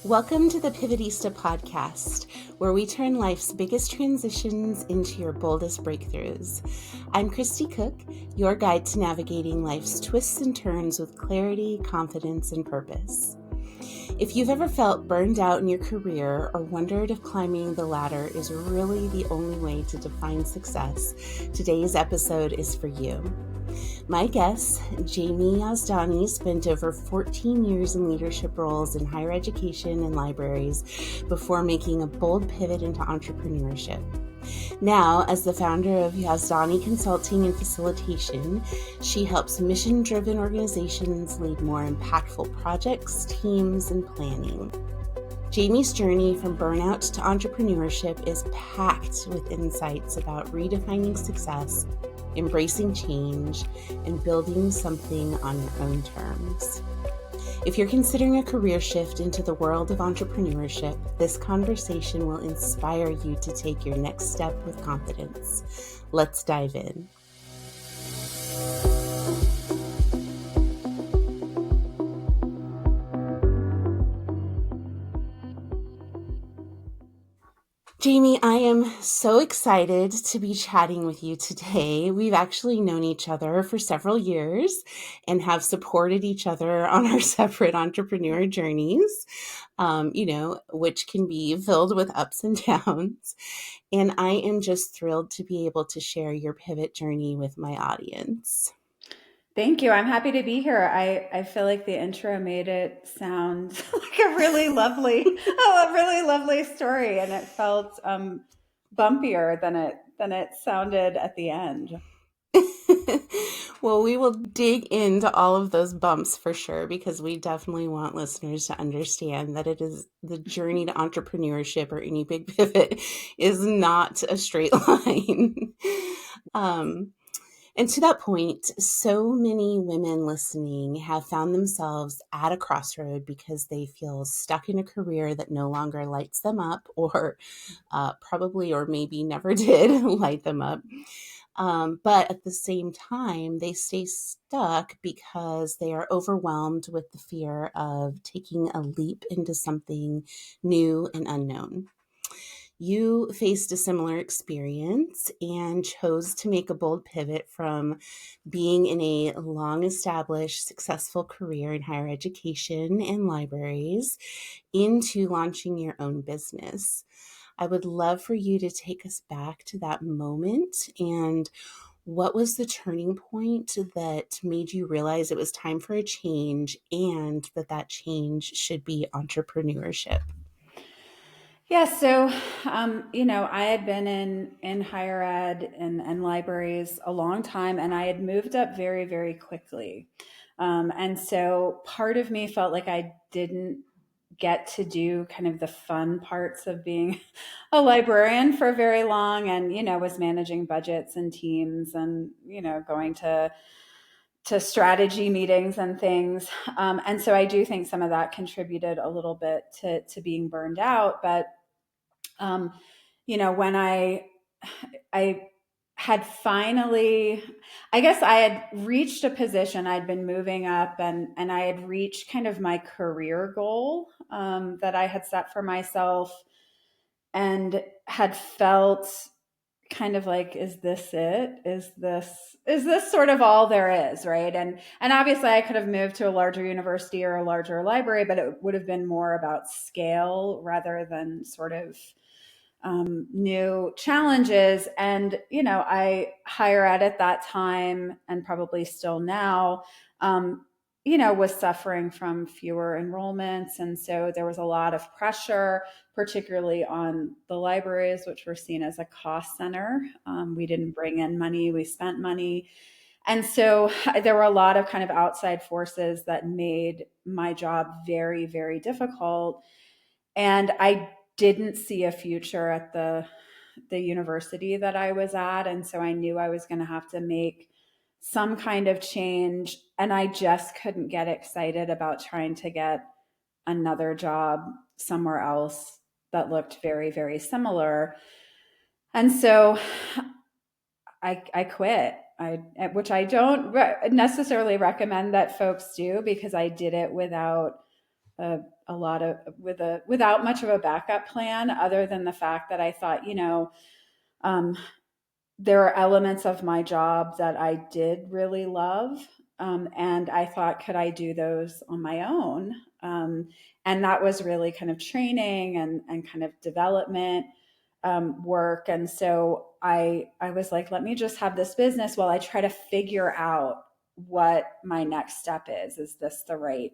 Welcome to the 𝗀𝗵𝗿Ｈِ podcast, where we turn life's biggest transitions into your boldest breakthroughs. I'm Kristy Cook, your guide to navigating life's twists and turns with clarity, confidence, and purpose. If you've ever felt burned out in your career or wondered if climbing the ladder is really the only way to define success, today's episode is for you. My guest, Jami Yazdani, spent over 14 years in leadership roles in higher education and libraries before making a bold pivot into entrepreneurship. Now, as the founder of Yazdani Consulting and Facilitation, she helps mission-driven organizations lead more impactful projects, teams, and planning. Jami's journey from burnout to entrepreneurship is packed with insights about redefining success, embracing change, and building something on your own terms. If you're considering a career shift into the world of entrepreneurship, this conversation will inspire you to take your next step with confidence. Let's dive in. Jami, I am so excited to be chatting with you today. We've actually known each other for several years and have supported each other on our separate entrepreneur journeys, which can be filled with ups and downs. And I am just thrilled to be able to share your pivot journey with my audience. Thank you. I'm happy to be here. I feel like the intro made it sound like a really lovely story, and it felt bumpier than it sounded at the end. Well, we will dig into all of those bumps for sure, because we definitely want listeners to understand that it is the journey to entrepreneurship or any big pivot is not a straight line. And to that point, so many women listening have found themselves at a crossroad because they feel stuck in a career that no longer lights them up, or probably or maybe never did light them up. But at the same time, they stay stuck because they are overwhelmed with the fear of taking a leap into something new and unknown. You faced a similar experience and chose to make a bold pivot from being in a long-established, successful career in higher education and libraries into launching your own business. I would love for you to take us back to that moment, and what was the turning point that made you realize it was time for a change and that change should be entrepreneurship? Yeah, so I had been in higher ed and libraries a long time, and I had moved up very, very quickly. And so part of me felt like I didn't get to do kind of the fun parts of being a librarian for very long, and was managing budgets and teams, and going to strategy meetings and things. And so I do think some of that contributed a little bit to being burned out. But when I had finally, I guess I had reached a position, I'd been moving up, and I had reached kind of my career goal that I had set for myself, and had felt kind of like, is this it? Is this sort of all there is, right? And obviously I could have moved to a larger university or a larger library, but it would have been more about scale rather than sort of new challenges. And, I higher ed at that time, and probably still now, was suffering from fewer enrollments. And so there was a lot of pressure, particularly on the libraries, which were seen as a cost center. We didn't bring in money, we spent money. And so there were a lot of kind of outside forces that made my job very, very difficult. And I didn't see a future at the university that I was at. And so I knew I was going to have to make some kind of change. And I just couldn't get excited about trying to get another job somewhere else that looked very, very similar. And so I quit, which I don't necessarily recommend that folks do, because I did it without a lot of without much of a backup plan, other than the fact that I thought, um, there are elements of my job that I did really love. And I thought, could I do those on my own? And that was really kind of training and kind of development work. And so I was like, let me just have this business while I try to figure out what my next step is. Is this the right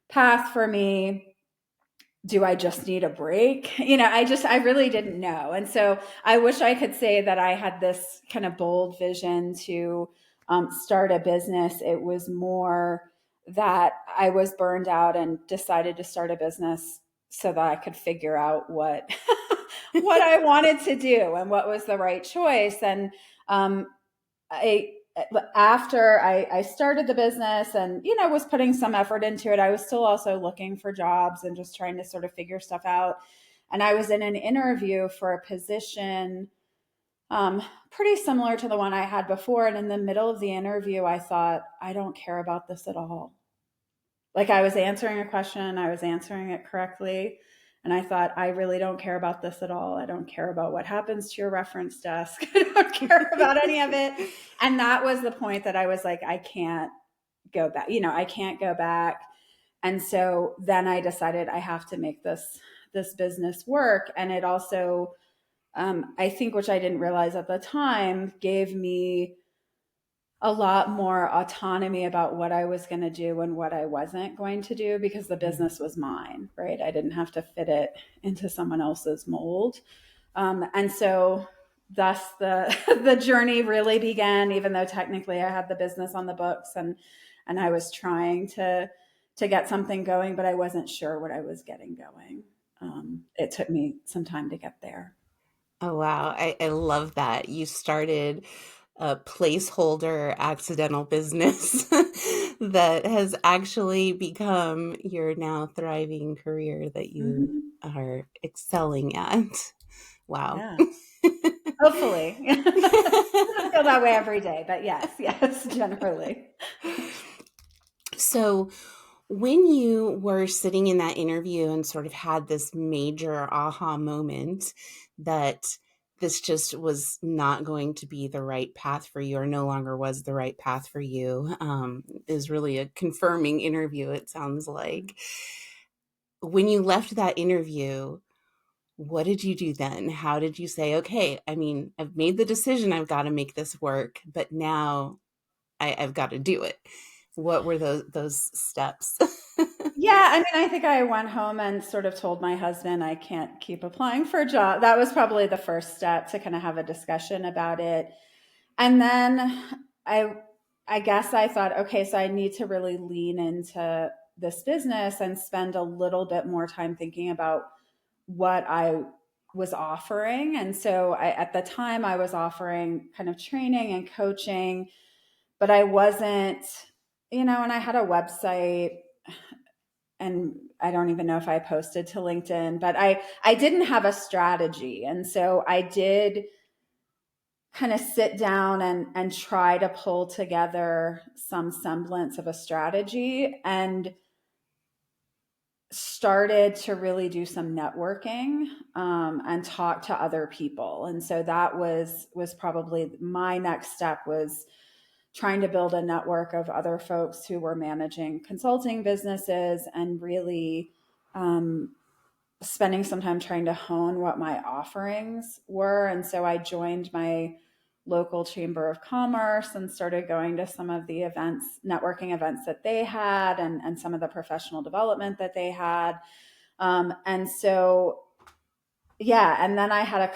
path for me? Do I just need a break? I really didn't know. And so I wish I could say that I had this kind of bold vision to start a business. It was more that I was burned out and decided to start a business so that I could figure out what what I wanted to do and what was the right choice. And I after I started the business and was putting some effort into it, I was still also looking for jobs and just trying to sort of figure stuff out. And I was in an interview for a position pretty similar to the one I had before. And in the middle of the interview, I thought, I don't care about this at all. Like, I was answering a question, I was answering it correctly. And I thought, I really don't care about this at all. I don't care about what happens to your reference desk. I don't care about any of it. And that was the point that I was like, I can't go back. I can't go back. And so then I decided I have to make this business work. And it also, I think, which I didn't realize at the time, gave me a lot more autonomy about what I was going to do and what I wasn't going to do, because the business was mine, right? I didn't have to fit it into someone else's mold. And so thus the journey really began, even though technically I had the business on the books and I was trying to get something going, but I wasn't sure what I was getting going. It took me some time to get there. Oh, wow. I love that. You started a placeholder accidental business that has actually become your now thriving career that you are excelling at. Wow. Yeah. Hopefully. I don't feel that way every day, but yes, generally. So when you were sitting in that interview and sort of had this major aha moment that this just was not going to be the right path for you, or no longer was the right path for you, is really a confirming interview, it sounds like. When you left that interview, what did you do then? How did you say, okay, I mean, I've made the decision, I've got to make this work, but now I've got to do it? What were those steps? Yeah, I mean, I think I went home and sort of told my husband I can't keep applying for a job. That was probably the first step, to kind of have a discussion about it. And then I guess I thought, okay, so I need to really lean into this business and spend a little bit more time thinking about what I was offering. And so at the time I was offering kind of training and coaching, but I wasn't, and I had a website, and I don't even know if I posted to LinkedIn, but I didn't have a strategy. And so I did kind of sit down and try to pull together some semblance of a strategy, and started to really do some networking and talk to other people. And so that was probably my next step, was trying to build a network of other folks who were managing consulting businesses, and really spending some time trying to hone what my offerings were. And so I joined my local chamber of commerce and started going to some of the events, networking events that they had, and some of the professional development that they had. And so, and then I had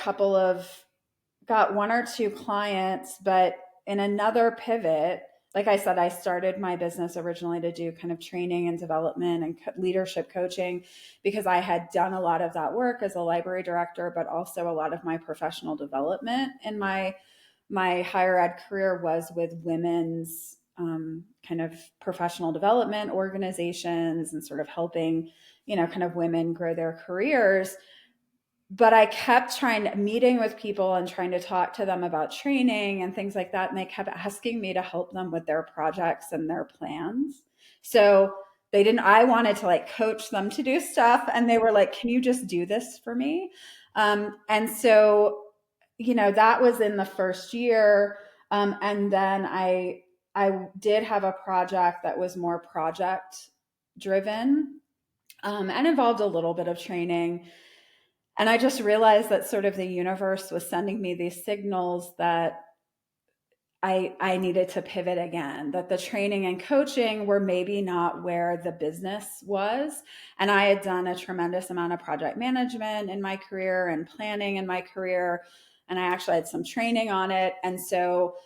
got one or two clients, but in another pivot, like I said, I started my business originally to do kind of training and development and leadership coaching, because I had done a lot of that work as a library director, but also a lot of my professional development in my higher ed career was with women's kind of professional development organizations, and sort of helping, kind of women grow their careers. But I kept meeting with people and trying to talk to them about training and things like that. And they kept asking me to help them with their projects and their plans. So I wanted to like coach them to do stuff. And they were like, can you just do this for me? And so, that was in the first year. And then I did have a project that was more project driven, and involved a little bit of training. And I just realized that sort of the universe was sending me these signals that I needed to pivot again, that the training and coaching were maybe not where the business was. And I had done a tremendous amount of project management in my career and planning in my career. And I actually had some training on it. And so,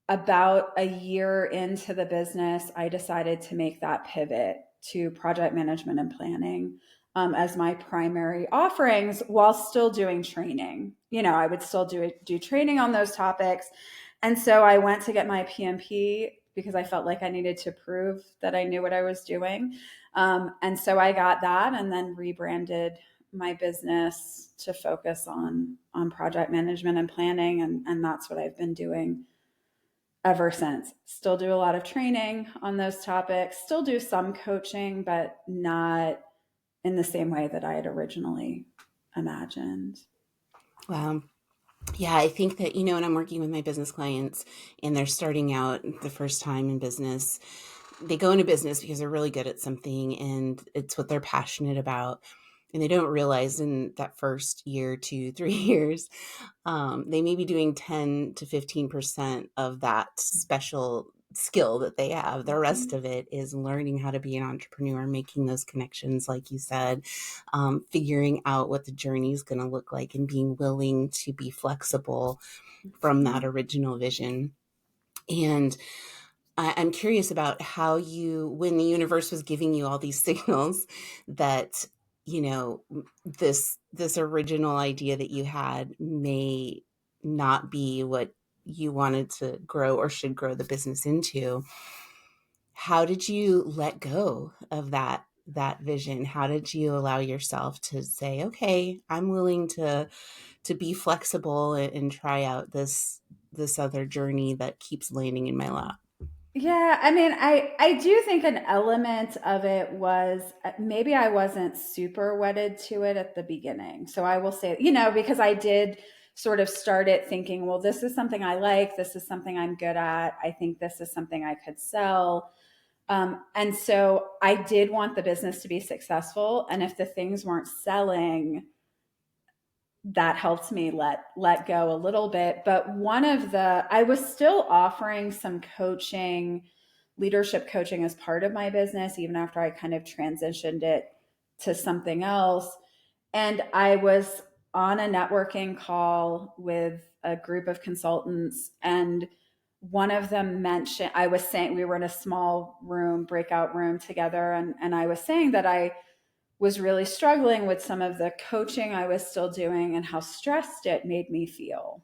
about a year into the business, I decided to make that pivot to project management and planning, as my primary offerings, while still doing training. I would still do training on those topics. And so I went to get my PMP because I felt like I needed to prove that I knew what I was doing. And so I got that, and then rebranded my business to focus on project management and planning. And that's what I've been doing ever since. Still do a lot of training on those topics, still do some coaching, but not in the same way that I had originally imagined. Wow. Yeah, I think that, when I'm working with my business clients and they're starting out the first time in business, they go into business because they're really good at something and it's what they're passionate about. And they don't realize in that first year, 2, 3 years, they may be doing 10 to 15% of that special skill that they have. The rest of it is learning how to be an entrepreneur, making those connections, like you said, figuring out what the journey is going to look like and being willing to be flexible from that original vision. And I'm curious about how when the universe was giving you all these signals that, this original idea that you had may not be what you wanted to grow or should grow the business into. How did you let go of that vision? How did you allow yourself to say, okay, I'm willing to be flexible and try out this other journey that keeps landing in my lap? Yeah, I mean, I do think an element of it was, maybe I wasn't super wedded to it at the beginning. So I will say, because I did sort of start it thinking, well, this is something I like. This is something I'm good at. I think this is something I could sell. And so I did want the business to be successful. And if the things weren't selling, that helped me let go a little bit. But I was still offering some coaching, leadership coaching, as part of my business, even after I kind of transitioned it to something else. And I was on a networking call with a group of consultants, and one of them mentioned, I was saying, we were in a small room, breakout room together. And I was saying that I was really struggling with some of the coaching I was still doing and how stressed it made me feel.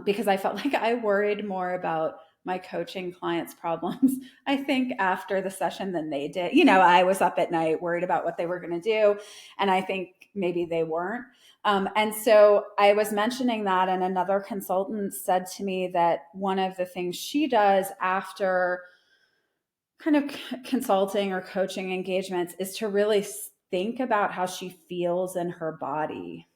Because I felt like I worried more about my coaching clients' problems, I think, after the session than they did. I was up at night worried about what they were going to do. And I think maybe they weren't. And so I was mentioning that, and another consultant said to me that one of the things she does after kind of consulting or coaching engagements is to really think about how she feels in her body.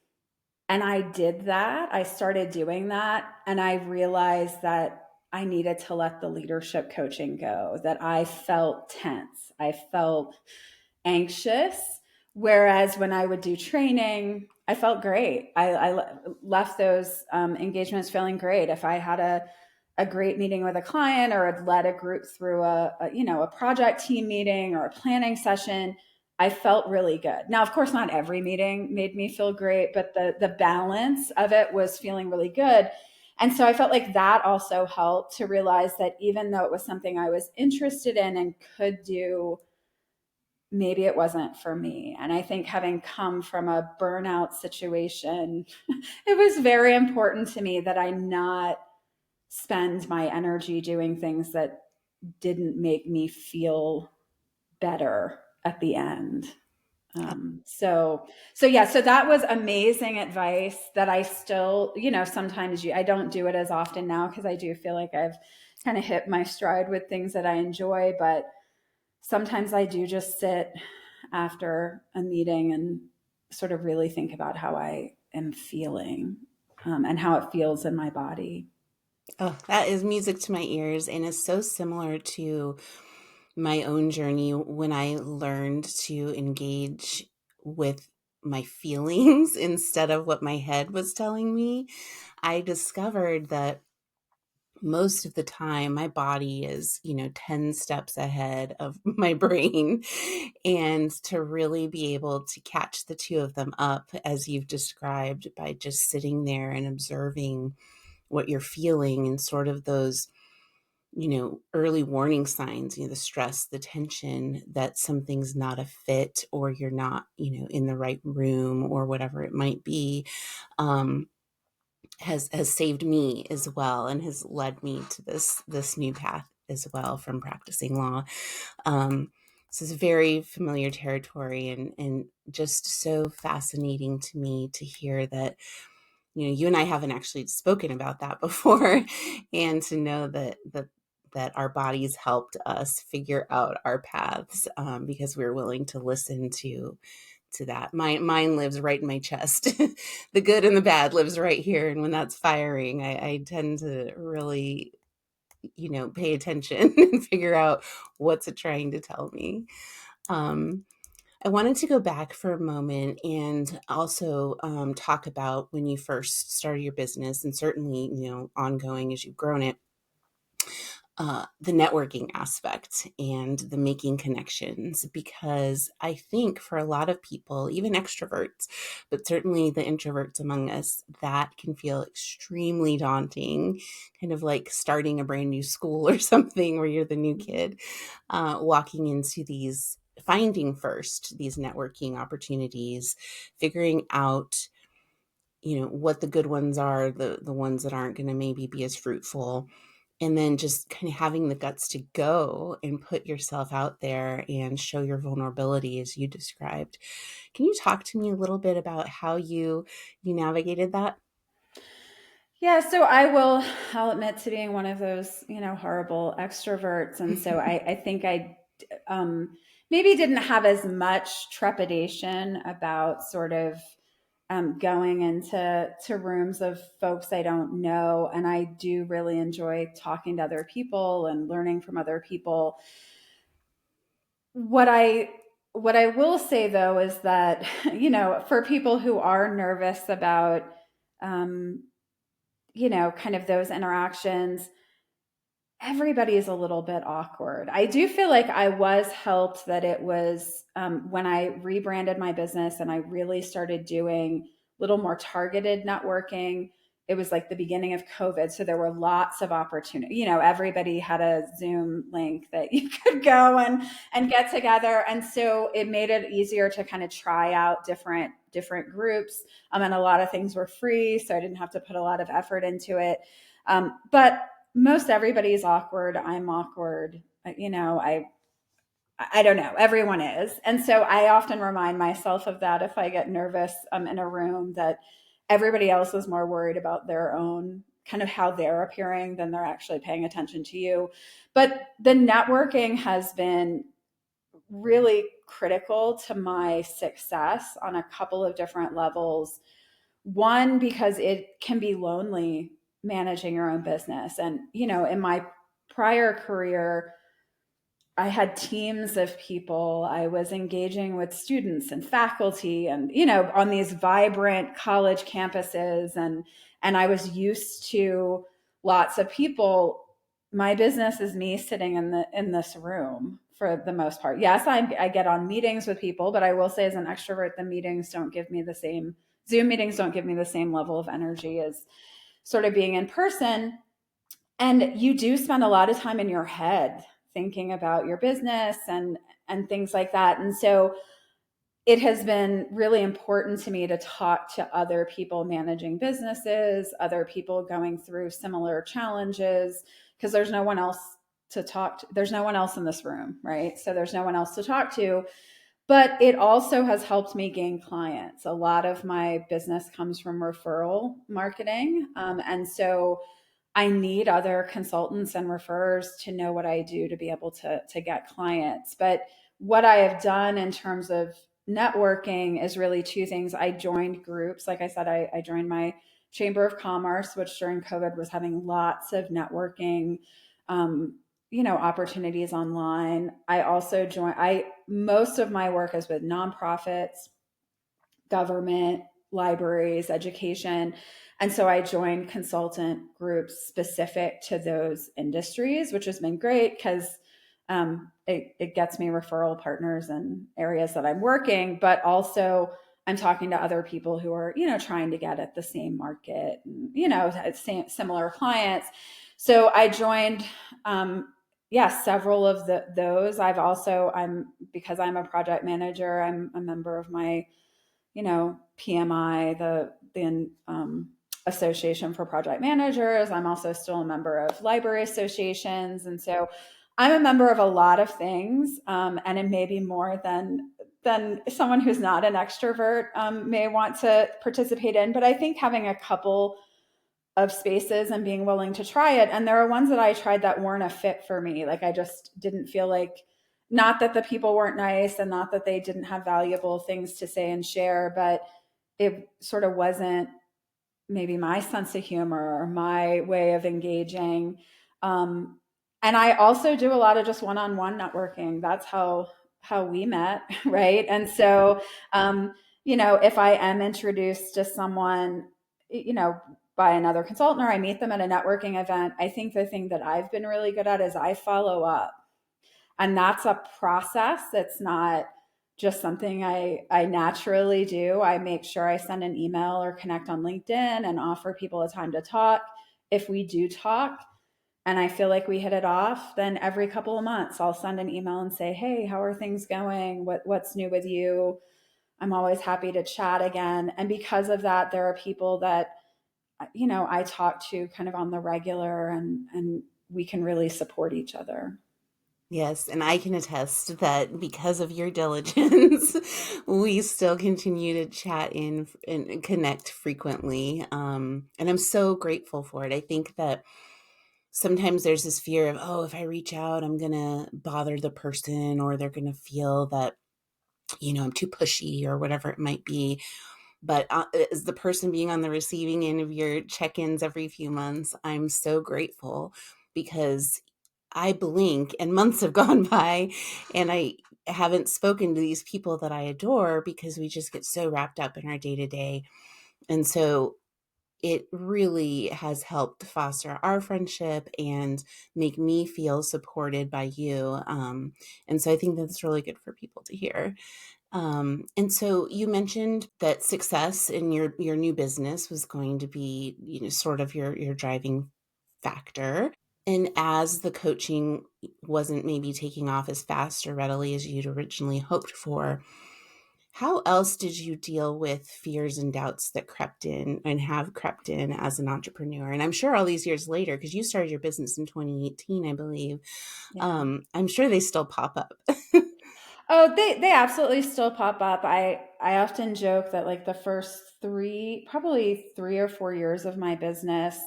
And I did that. I started doing that. And I realized that I needed to let the leadership coaching go, that I felt tense. I felt anxious. Whereas when I would do training, I felt great. I left those engagements feeling great. If I had a great meeting with a client, or had led a group through a project team meeting or a planning session, I felt really good. Now, of course, not every meeting made me feel great, but the balance of it was feeling really good. And so I felt like that also helped to realize that even though it was something I was interested in and could do, maybe it wasn't for me. And I think, having come from a burnout situation, it was very important to me that I not spend my energy doing things that didn't make me feel better at the end. So that was amazing advice that I still, sometimes I don't do it as often now, because I do feel like I've kind of hit my stride with things that I enjoy, but sometimes I do just sit after a meeting and sort of really think about how I am feeling, and how it feels in my body. Oh, that is music to my ears and is so similar to my own journey when I learned to engage with my feelings instead of what my head was telling me. I discovered that most of the time my body is 10 steps ahead of my brain, and to really be able to catch the two of them up as you've described by just sitting there and observing what you're feeling and sort of those early warning signs, the stress, the tension that something's not a fit, or you're not in the right room, or whatever it might be. Has saved me as well, and has led me to this new path as well from practicing law. This is very familiar territory, and just so fascinating to me to hear that you and I haven't actually spoken about that before, and to know that our bodies helped us figure out our paths, because we were willing to listen to that. Mine lives right in my chest. The good and the bad lives right here. And when that's firing, I tend to really, pay attention and figure out what's it trying to tell me. I wanted to go back for a moment and also talk about when you first started your business, and certainly, ongoing as you've grown it. The networking aspect and the making connections, because I think for a lot of people, even extroverts, but certainly the introverts among us, that can feel extremely daunting, kind of like starting a brand new school or something where you're the new kid, walking into finding first these networking opportunities, figuring out what the good ones are, the ones that aren't going to maybe be as fruitful, and then just kind of having the guts to go and put yourself out there and show your vulnerability as you described. Can you talk to me a little bit about how you navigated that? Yeah, so I'll admit to being one of those, horrible extroverts. And so I think I maybe didn't have as much trepidation about sort of going into rooms of folks I don't know. And I do really enjoy talking to other people and learning from other people. What I will say though is that, for people who are nervous about, um, kind of those interactions, everybody is a little bit awkward. I do feel like I was helped that it was when I rebranded my business and I really started doing a little more targeted networking. It was like the beginning of COVID. So there were lots of opportunity. Everybody had a Zoom link that you could go and get together. And so it made it easier to kind of try out different groups. And a lot of things were free. So I didn't have to put a lot of effort into it. But most everybody's awkward. I'm awkward. I don't know. Everyone is. And so I often remind myself of that if I get nervous in a room, that everybody else is more worried about their own kind of how they're appearing than they're actually paying attention to you. But the networking has been really critical to my success on a couple of different levels. One, because it can be lonely managing your own business. And, in my prior career, I had teams of people. I was engaging with students and faculty and, on these vibrant college campuses. And I was used to lots of people. My business is me sitting in this room for the most part. Yes, I get on meetings with people, but I will say as an extrovert, the meetings don't give me the same Zoom meetings don't give me the same level of energy as sort of being in person. And you do spend a lot of time in your head thinking about your business and things like that. And so it has been really important to me to talk to other people managing businesses, other people going through similar challenges, because there's no one else to talk to. There's no one else in this room, right? So there's no one else to talk to. But it also has helped me gain clients. A lot of my business comes from referral marketing. And so I need other consultants and referrers to know what I do to be able to get clients. But what I have done in terms of networking is really two things. I joined groups. Like I said, I joined my Chamber of Commerce, which during COVID was having lots of networking, opportunities online. I also joined, most of my work is with nonprofits, government, libraries, education. And so I joined consultant groups specific to those industries, which has been great because it gets me referral partners in areas that I'm working, but also I'm talking to other people who are, trying to get at the same market, similar clients. So I joined, several of those. Because I'm a project manager, I'm a member of my PMI, the Association for Project Managers. I'm also still a member of library associations. And so I'm a member of a lot of things, and it may be more than someone who's not an extrovert may want to participate in. But I think having a couple of spaces and being willing to try it. And there are ones that I tried that weren't a fit for me. Like I just didn't feel like, not that the people weren't nice and not that they didn't have valuable things to say and share, but it sort of wasn't maybe my sense of humor or my way of engaging. And I also do a lot of just one-on-one networking. That's how we met, right? And so, if I am introduced to someone, by another consultant or I meet them at a networking event, I think the thing that I've been really good at is I follow up. And that's a process. It's not just something I naturally do. I make sure I send an email or connect on LinkedIn and offer people a time to talk. If we do talk and I feel like we hit it off, then every couple of months I'll send an email and say, hey, how are things going? What's new with you? I'm always happy to chat again. And because of that, there are people that I talk to kind of on the regular, and we can really support each other. Yes, and I can attest that because of your diligence, we still continue to chat and connect frequently. And I'm so grateful for it. I think that sometimes there's this fear of, oh, if I reach out, I'm going to bother the person, or they're going to feel that, I'm too pushy or whatever it might be. But as the person being on the receiving end of your check-ins every few months, I'm so grateful, because I blink and months have gone by and I haven't spoken to these people that I adore, because we just get so wrapped up in our day-to-day. And so it really has helped foster our friendship and make me feel supported by you. And so I think that's really good for people to hear. And so you mentioned that success in your new business was going to be, sort of your driving factor. And as the coaching wasn't maybe taking off as fast or readily as you'd originally hoped for, how else did you deal with fears and doubts that crept in and have crept in as an entrepreneur? And I'm sure all these years later, because you started your business in 2018, I believe, I'm sure they still pop up. Oh, they absolutely still pop up. I often joke that like the first probably 3 or 4 years of my business,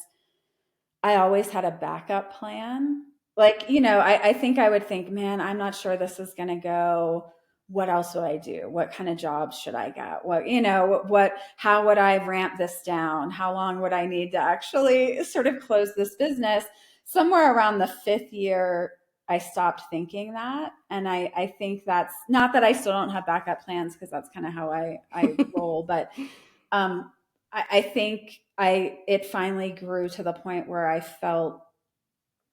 I always had a backup plan. Like, I think I would think, man, I'm not sure this is going to go. What else would I do? What kind of jobs should I get? How would I ramp this down? How long would I need to actually sort of close this business? Somewhere around the 5th year, I stopped thinking that. And I think that's not that I still don't have backup plans, because that's kind of how I roll. But I think it finally grew to the point where I felt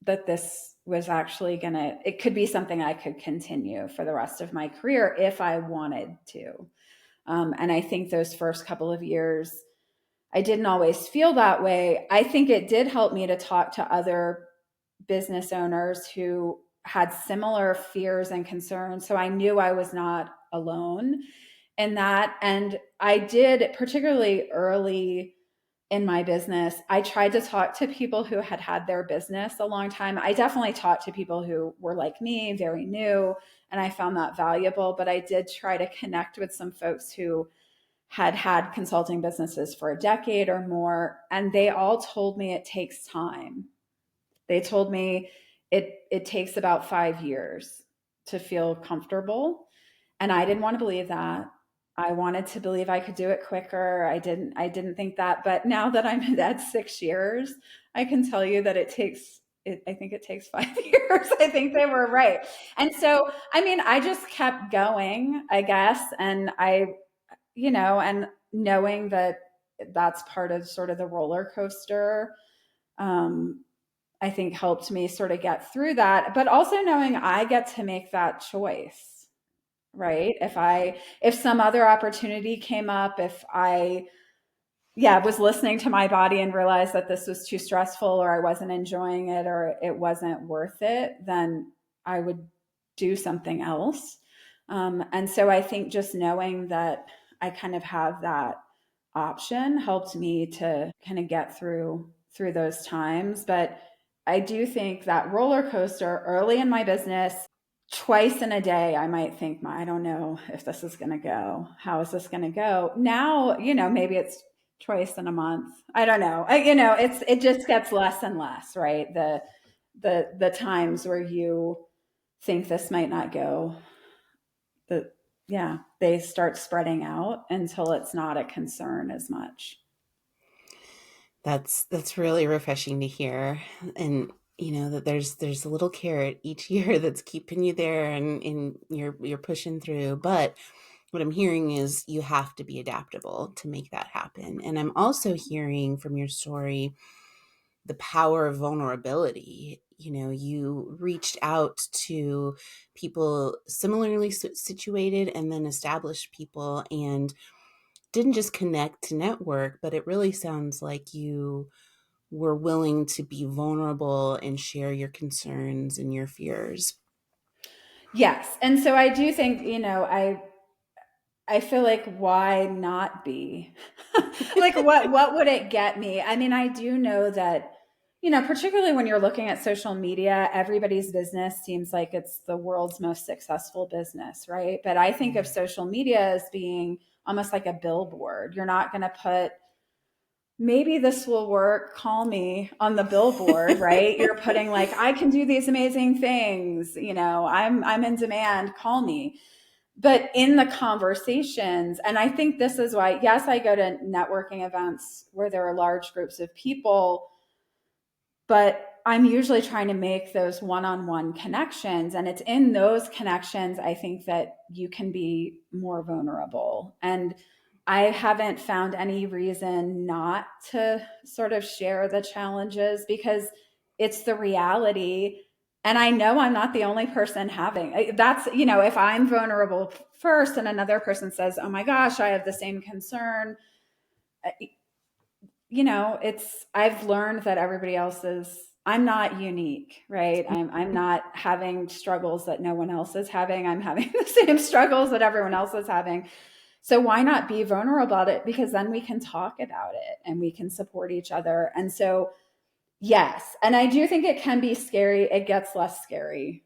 that this was actually it could be something I could continue for the rest of my career if I wanted to. And I think those first couple of years, I didn't always feel that way. I think it did help me to talk to other business owners who had similar fears and concerns. So I knew I was not alone in that. And I did, particularly early in my business, I tried to talk to people who had had their business a long time. I definitely talked to people who were like me, very new, and I found that valuable. But I did try to connect with some folks who had consulting businesses for a decade or more, and they all told me it takes time. They told me it takes about 5 years to feel comfortable. And I didn't want to believe that. I wanted to believe I could do it quicker. I didn't think that. But now that I'm at 6 years, I can tell you that I think it takes 5 years. I think they were right. And so, I mean, I just kept going, I guess. And and knowing that that's part of sort of the roller coaster, I think helped me sort of get through that. But also knowing I get to make that choice, right? If some other opportunity came up, if I was listening to my body and realized that this was too stressful, or I wasn't enjoying it, or it wasn't worth it, then I would do something else. And so I think just knowing that I kind of have that option helped me to kind of get through those times. But I do think that roller coaster early in my business, twice in a day, I might think, I don't know if this is going to go. How is this going to go? Now, maybe it's twice in a month. I don't know. It just gets less and less, right? The times where you think this might not go, they start spreading out until it's not a concern as much. That's really refreshing to hear. And that there's a little carrot each year that's keeping you there, and you're pushing through. But what I'm hearing is you have to be adaptable to make that happen. And I'm also hearing from your story the power of vulnerability. You reached out to people similarly situated, and then established people, and didn't just connect to network, but it really sounds like you were willing to be vulnerable and share your concerns and your fears. Yes. And so I do think, I feel like, why not be? Like, what would it get me? I mean, I do know that, particularly when you're looking at social media, everybody's business seems like it's the world's most successful business, right? But I think of social media as being almost like a billboard. You're not going to put, maybe this will work, call me, on the billboard, right? You're putting like, I can do these amazing things, I'm in demand, call me. But in the conversations, and I think this is why, yes, I go to networking events where there are large groups of people, but I'm usually trying to make those one-on-one connections. And it's in those connections, I think, that you can be more vulnerable. And I haven't found any reason not to sort of share the challenges, because it's the reality. And I know I'm not the only person having that's, if I'm vulnerable first and another person says, oh my gosh, I have the same concern, I've learned that everybody else I'm not unique, right? I'm not having struggles that no one else is having. I'm having the same struggles that everyone else is having. So why not be vulnerable about it? Because then we can talk about it and we can support each other. And so, yes. And I do think it can be scary. It gets less scary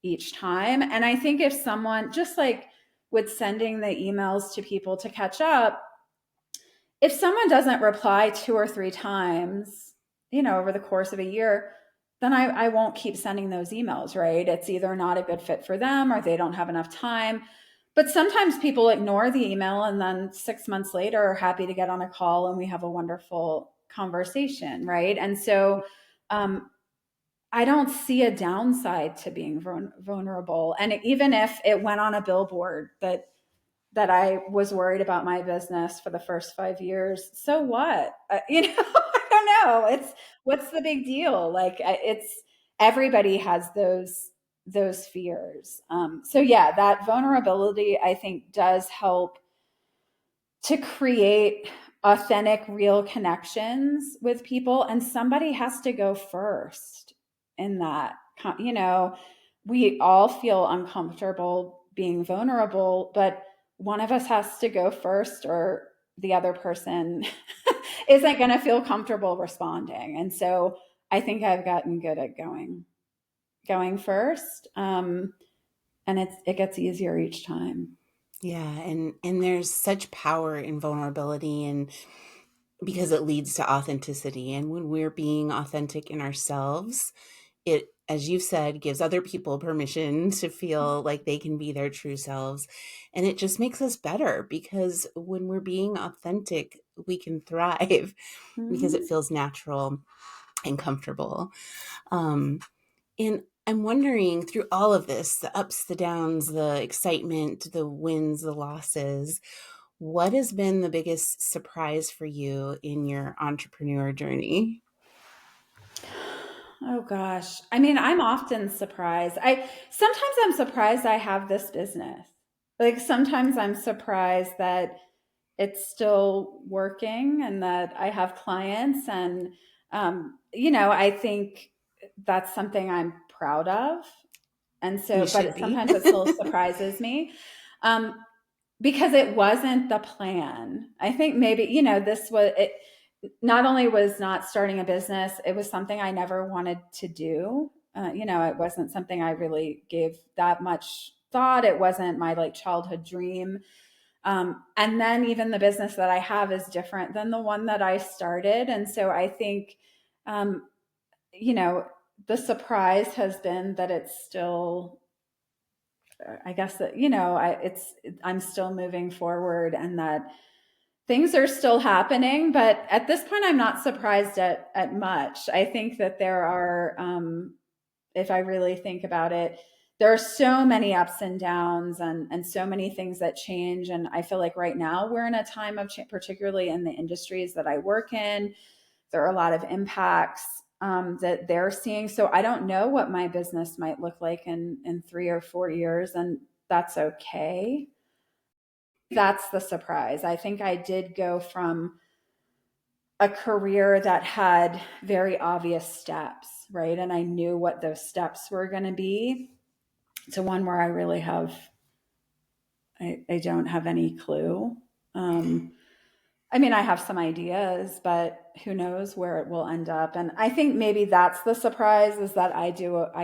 each time. And I think if someone, just like with sending the emails to people to catch up, if someone doesn't reply 2 or 3 times, over the course of a year, then I won't keep sending those emails, right? It's either not a good fit for them or they don't have enough time. But sometimes people ignore the email, and then 6 months later are happy to get on a call and we have a wonderful conversation, right? And so I don't see a downside to being vulnerable. And even if it went on a billboard that I was worried about my business for the first 5 years, so what? I don't know. What's the big deal? Like, everybody has those fears. So yeah, that vulnerability, I think, does help to create authentic, real connections with people. And somebody has to go first in that. We all feel uncomfortable being vulnerable, but one of us has to go first, or the other person isn't going to feel comfortable responding. And so I think I've gotten good at going first. And it gets easier each time. Yeah, and there's such power in vulnerability, and because it leads to authenticity. And when we're being authentic in ourselves, it, as you've said, gives other people permission to feel like they can be their true selves. And it just makes us better, because when we're being authentic, we can thrive because it Mhm. feels natural and comfortable. And I'm wondering, through all of this, the ups, the downs, the excitement, the wins, the losses, what has been the biggest surprise for you in your entrepreneur journey? Oh gosh. I mean, I'm often surprised. I sometimes I'm surprised I have this business. Like sometimes I'm surprised that it's still working and that I have clients, and I think that's something I'm proud of. And You so, should but be. sometimes it still surprises me. Um, because it wasn't the plan. I think maybe, this was it. Not only was not starting a business, it was something I never wanted to do. It wasn't something I really gave that much thought. It wasn't my like childhood dream. And then even the business that I have is different than the one that I started. And so I think, um, you know, the surprise has been that it's still, I guess that, I'm still moving forward and that things are still happening. But at this point, I'm not surprised at much. I think that there are, if I really think about it, there are so many ups and downs and so many things that change. And I feel like right now we're in a time of change, particularly in the industries that I work in. There are a lot of impacts that they're seeing. So I don't know what my business might look like in 3 or 4 years, and that's okay. That's the surprise. I think I did go from a career that had very obvious steps, right? And I knew what those steps were going to be, to one where I really I don't have any clue. Um, I mean, I have some ideas, but who knows where it will end up. And I think maybe that's the surprise, is that I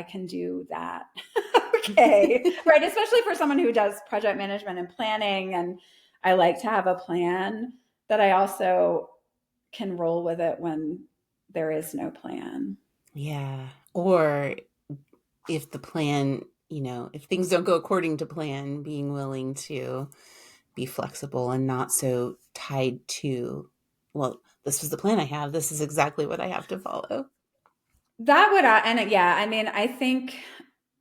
can do that. Okay. Right. Especially for someone who does project management and planning. And I like to have a plan, that I also can roll with it when there is no plan. Yeah. Or if the plan, if things don't go according to plan, being willing to be flexible and not so tied to, well, this was the plan I have. This is exactly what I have to follow. That would, and yeah, I mean, I think,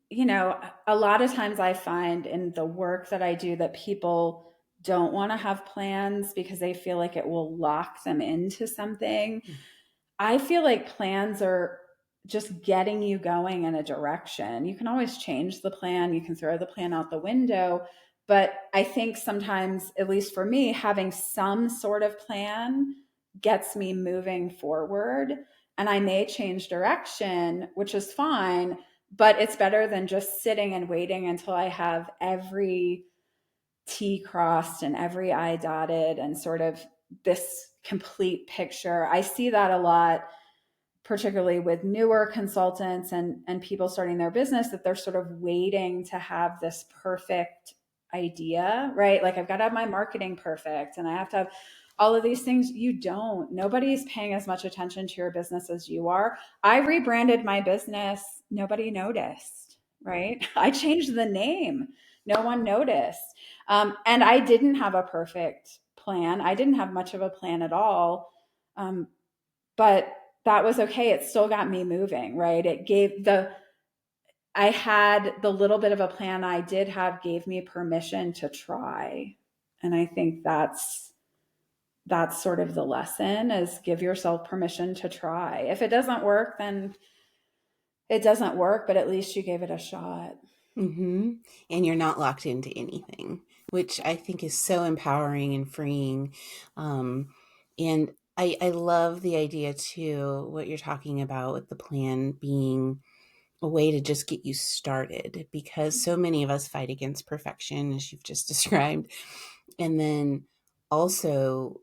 a lot of times I find in the work that I do that people don't want to have plans because they feel like it will lock them into something. I feel like plans are just getting you going in a direction. You can always change the plan, you can throw the plan out the window. But I think sometimes, at least for me, having some sort of plan gets me moving forward. And I may change direction, which is fine, but it's better than just sitting and waiting until I have every T crossed and every I dotted and sort of this complete picture. I see that a lot, particularly with newer consultants and people starting their business, that they're sort of waiting to have this perfect idea, right? Like, I've got to have my marketing perfect and I have to have all of these things. You don't. Nobody's paying as much attention to your business as you are. I rebranded my business. Nobody noticed, right? I changed the name. No one noticed. And I didn't have a perfect plan. I didn't have much of a plan at all. But that was okay. It still got me moving, right? I had the little bit of a plan I did have, gave me permission to try. And I think that's sort of the lesson, is give yourself permission to try. If it doesn't work, then it doesn't work, but at least you gave it a shot. Mm-hmm. And you're not locked into anything, which I think is so empowering and freeing. And I love the idea too, what you're talking about with the plan being a way to just get you started, because so many of us fight against perfection, as you've just described. And then also,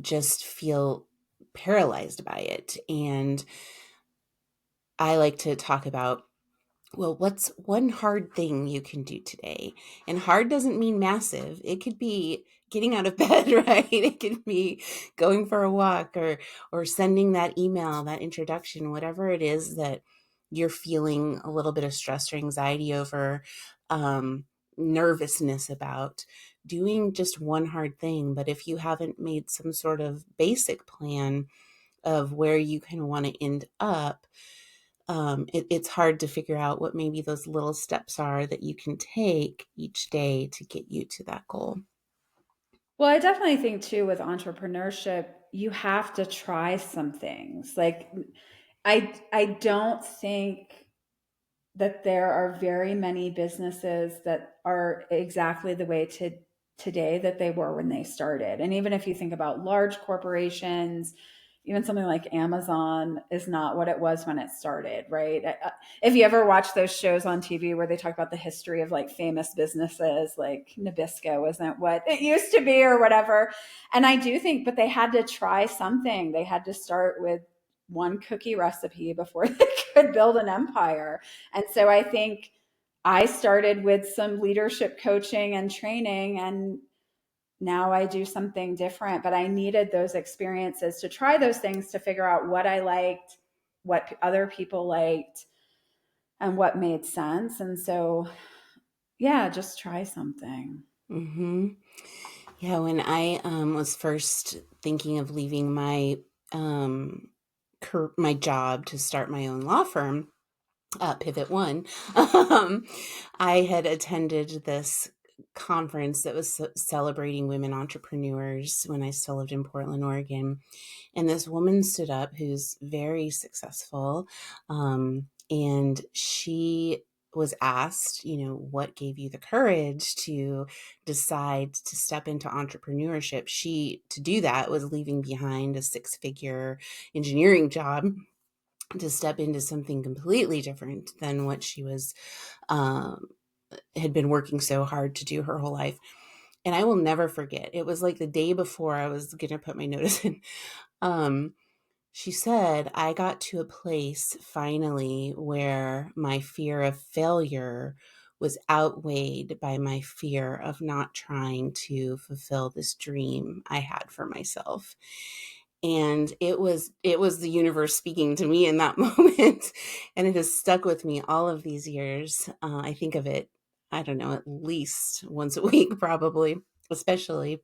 just feel paralyzed by it. And I like to talk about well, what's one hard thing you can do today? And hard doesn't mean massive. It could be getting out of bed, right? It could be going for a walk or sending that email, that introduction, whatever it is that you're feeling a little bit of stress or anxiety over, nervousness about. Doing just one hard thing. But if you haven't made some sort of basic plan of where you kind of want to end up, it's hard to figure out what maybe those little steps are that you can take each day to get you to that goal. Well, I definitely think too with entrepreneurship, you have to try some things. Like I don't think that there are very many businesses that are exactly the way to today that they were when they started. And even if you think about large corporations, even something like Amazon is not what it was when it started, right? If you ever watch those shows on TV where they talk about the history of like famous businesses, like Nabisco wasn't what it used to be or whatever. And I do think, but they had to try something. They had to start with one cookie recipe before they could build an empire. And so I think I started with some leadership coaching and training, and now I do something different. But I needed those experiences to try those things to figure out what I liked, what other people liked, and what made sense. And so, yeah, just try something. Mm-hmm. Yeah, when I was first thinking of leaving my my job to start my own law firm, 𝗵𝗵𝗁, I had attended this conference that was celebrating women entrepreneurs when I still lived in Portland, Oregon. And this woman stood up who's very successful. And she was asked, what gave you the courage to decide to step into entrepreneurship? To do that, was leaving behind a 6-figure engineering job to step into something completely different than what she was had been working so hard to do her whole life. And I will never forget. It was like the day before I was going to put my notice in. She said, I got to a place finally where my fear of failure was outweighed by my fear of not trying to fulfill this dream I had for myself. And it was the universe speaking to me in that moment. And it has stuck with me all of these years. I think of it, I don't know, at least once a week, probably, especially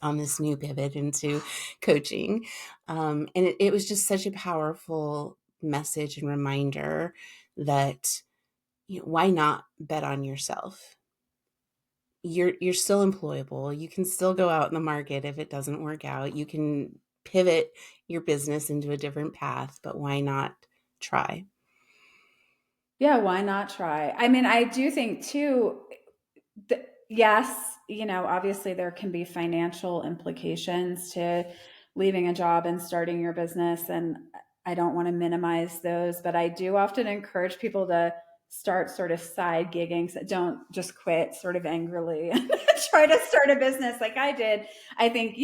on this new pivot into coaching. And it was just such a powerful message and reminder that, why not bet on yourself? You're still employable. You can still go out in the market if it doesn't work out. You can pivot your business into a different path, but why not try? Yeah, why not try? I mean, I do think too, yes, obviously there can be financial implications to leaving a job and starting your business. And I don't want to minimize those, but I do often encourage people to start sort of side gigging. So don't just quit sort of angrily and try to start a business like I did. I think,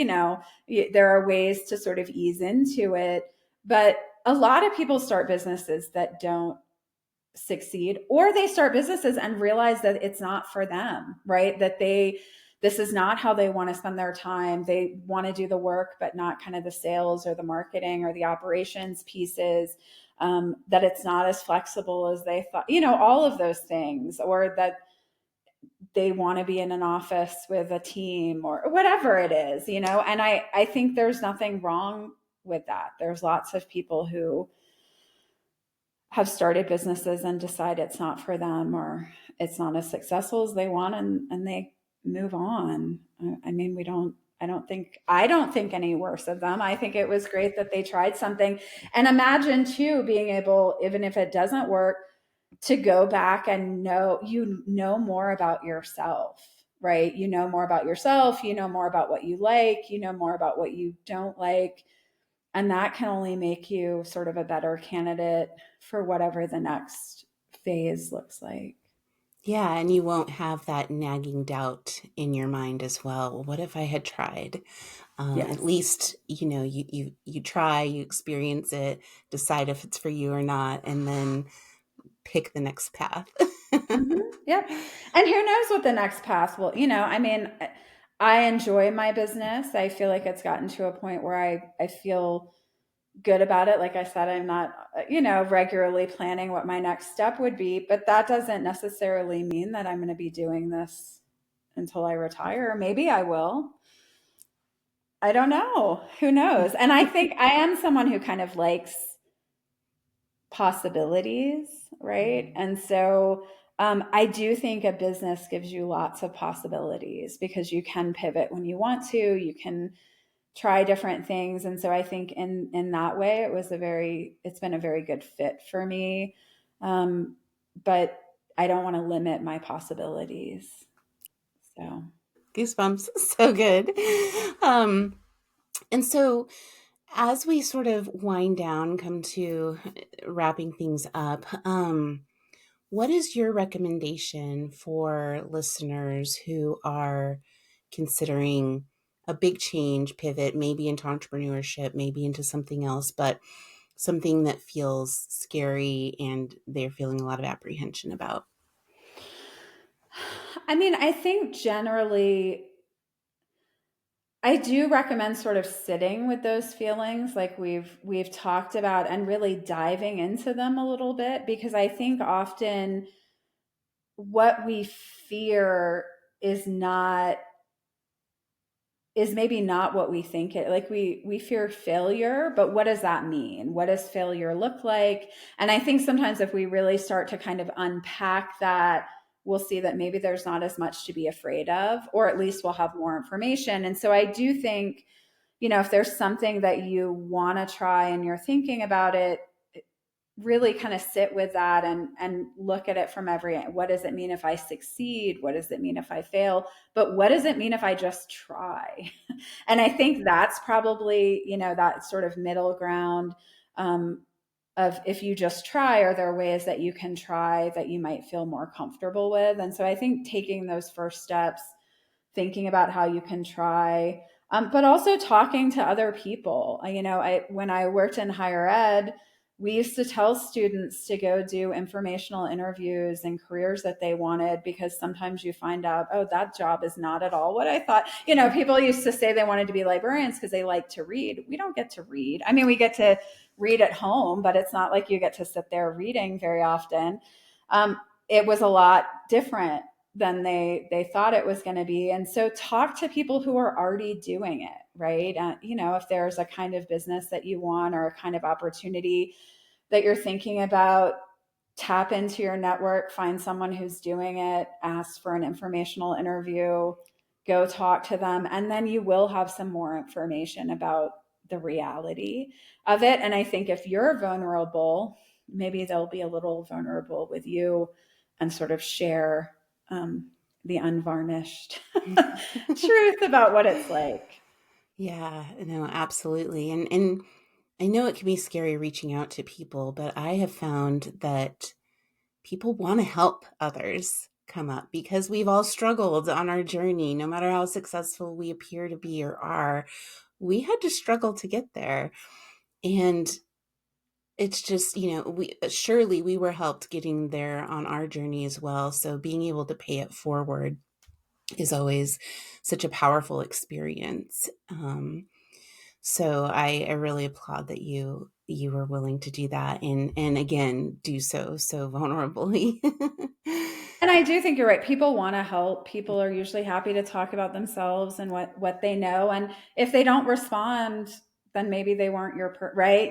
there are ways to sort of ease into it. But a lot of people start businesses that don't succeed, or they start businesses and realize that it's not for them, right? That this is not how they want to spend their time. They want to do the work, but not kind of the sales or the marketing or the operations pieces. That it's not as flexible as they thought, all of those things, or that they want to be in an office with a team or whatever it is, and I think there's nothing wrong with that. There's lots of people who have started businesses and decide it's not for them, or it's not as successful as they want, and they move on. I mean, I don't think any worse of them. I think it was great that they tried something. And imagine too, being able, even if it doesn't work, to go back and know more about yourself, right? You know more about yourself, you know more about what you like, you know more about what you don't like. And that can only make you sort of a better candidate for whatever the next phase looks like. Yeah, and you won't have that nagging doubt in your mind as well. Well, what if I had tried? At Yes. least, you try, you experience it, decide if it's for you or not, and then pick the next path. Yep. And who knows what the next path will, I mean, I enjoy my business. I feel like it's gotten to a point where I feel good about it. Like I said, I'm not, regularly planning what my next step would be, but that doesn't necessarily mean that I'm going to be doing this until I retire. Maybe I will. I don't know. Who knows? And I think I am someone who kind of likes possibilities, right? And so I do think a business gives you lots of possibilities because you can pivot when you want to. You can try different things, and so I think in that way, it's been a very good fit for me. But I don't want to limit my possibilities. So Goosebumps, so good. And so, as we sort of wind down, come to wrapping things up, what is your recommendation for listeners who are considering a big change, pivot, maybe into entrepreneurship, maybe into something else, but something that feels scary and they're feeling a lot of apprehension about? I mean, I think generally I do recommend sort of sitting with those feelings like we've talked about and really diving into them a little bit, because I think often what we fear is not is maybe not what we think it, like we fear failure, but what does that mean? What does failure look like? And I think sometimes if we really start to kind of unpack that, we'll see that maybe there's not as much to be afraid of, or at least we'll have more information. And so I do think, if there's something that you want to try and you're thinking about it, really kind of sit with that and look at it from what does it mean if I succeed? What does it mean if I fail? But what does it mean if I just try? And I think that's probably, that sort of middle ground, of if you just try, are there ways that you can try that you might feel more comfortable with? And so I think taking those first steps, thinking about how you can try, but also talking to other people. When I worked in higher ed, we used to tell students to go do informational interviews and careers that they wanted, because sometimes you find out, oh, that job is not at all what I thought. People used to say they wanted to be librarians because they like to read. We don't get to read. I mean, we get to read at home, but it's not like you get to sit there reading very often. It was a lot different than they thought it was going to be. And so talk to people who are already doing it, right? If there's a kind of business that you want or a kind of opportunity that you're thinking about, tap into your network, find someone who's doing it, ask for an informational interview, go talk to them, and then you will have some more information about the reality of it. And I think if you're vulnerable, maybe they'll be a little vulnerable with you and sort of share the unvarnished truth about what it's like. Yeah, no, absolutely. And I know it can be scary reaching out to people, but I have found that people want to help others come up because we've all struggled on our journey. No matter how successful we appear to be or are, we had to struggle to get there. And it's just, we were helped getting there on our journey as well. So being able to pay it forward is always such a powerful experience. So I really applaud that you were willing to do that and again do so vulnerably. And I do think you're right. People want to help. People are usually happy to talk about themselves and what they know. And if they don't respond, then maybe they weren't right.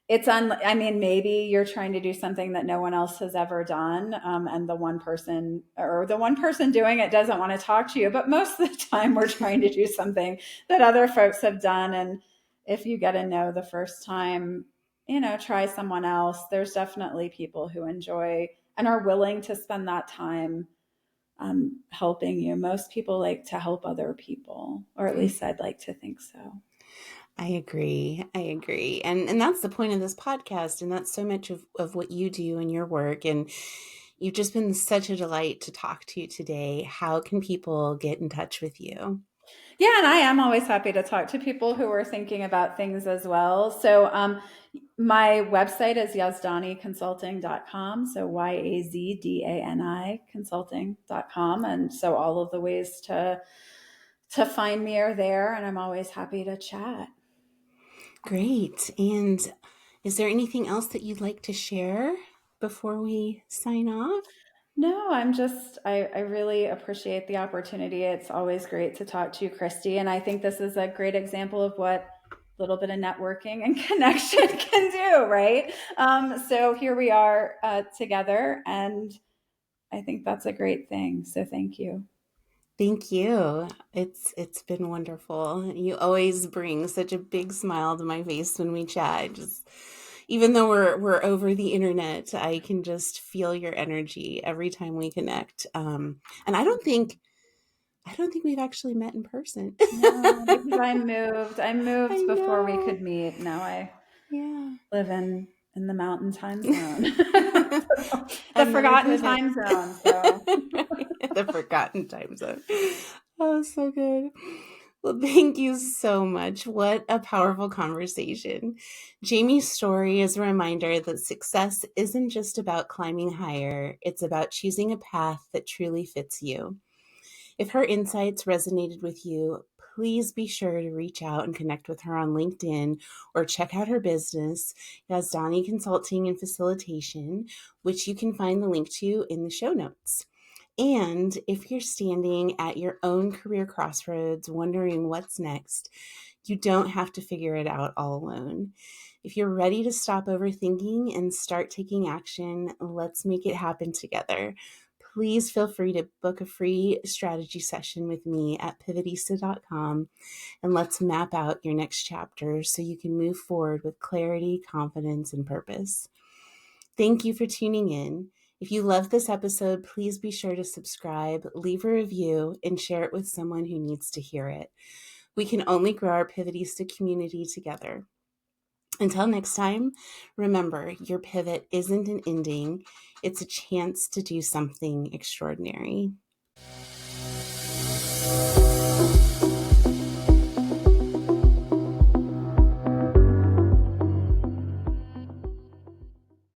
I mean, maybe you're trying to do something that no one else has ever done. And the one person doing it doesn't want to talk to you. But most of the time we're trying to do something that other folks have done. And if you get a no the first time, try someone else. There's definitely people who enjoy and are willing to spend that time helping you. Most people like to help other people, or at least I'd like to think so. I agree. And that's the point of this podcast. And that's so much of what you do in your work. And you've just been such a delight to talk to today. How can people get in touch with you? Yeah, and I am always happy to talk to people who are thinking about things as well. So my website is yazdaniconsulting.com. So YAZDANI consulting.com. And so all of the ways to find me are there, and I'm always happy to chat. Great. And is there anything else that you'd like to share before we sign off? No, I really appreciate the opportunity. It's always great to talk to you, Kristy. And I think this is a great example of what a little bit of networking and connection can do, right? So here we are together, and I think that's a great thing. So thank you. Thank you. It's been wonderful. You always bring such a big smile to my face when we chat. Just even though we're over the internet, I can just feel your energy every time we connect. And I don't think we've actually met in person. No, because I moved. I I moved before we know. could meet. Now I Yeah. live in the mountain time zone. The Another forgotten pivot. time zone. So The forgotten time zone. Oh, so good. Well, thank you so much. What a powerful conversation. Jami's story is a reminder that success isn't just about climbing higher, it's about choosing a path that truly fits you. If her insights resonated with you, please be sure to reach out and connect with her on LinkedIn or check out her business, Yazdani Consulting and Facilitation, which you can find the link to in the show notes. And if you're standing at your own career crossroads, wondering what's next, you don't have to figure it out all alone. If you're ready to stop overthinking and start taking action, let's make it happen together. Please feel free to book a free strategy session with me at 𝗵𝗿𝗱𝗲𝗿 and let's map out your next chapter so you can move forward with clarity, confidence, and purpose. Thank you for tuning in. If you love this episode, please be sure to subscribe, leave a review, and share it with someone who needs to hear it. We can only grow our 𝗵𝗿𝗍 community together. Until next time, remember, your pivot isn't an ending, it's a chance to do something extraordinary.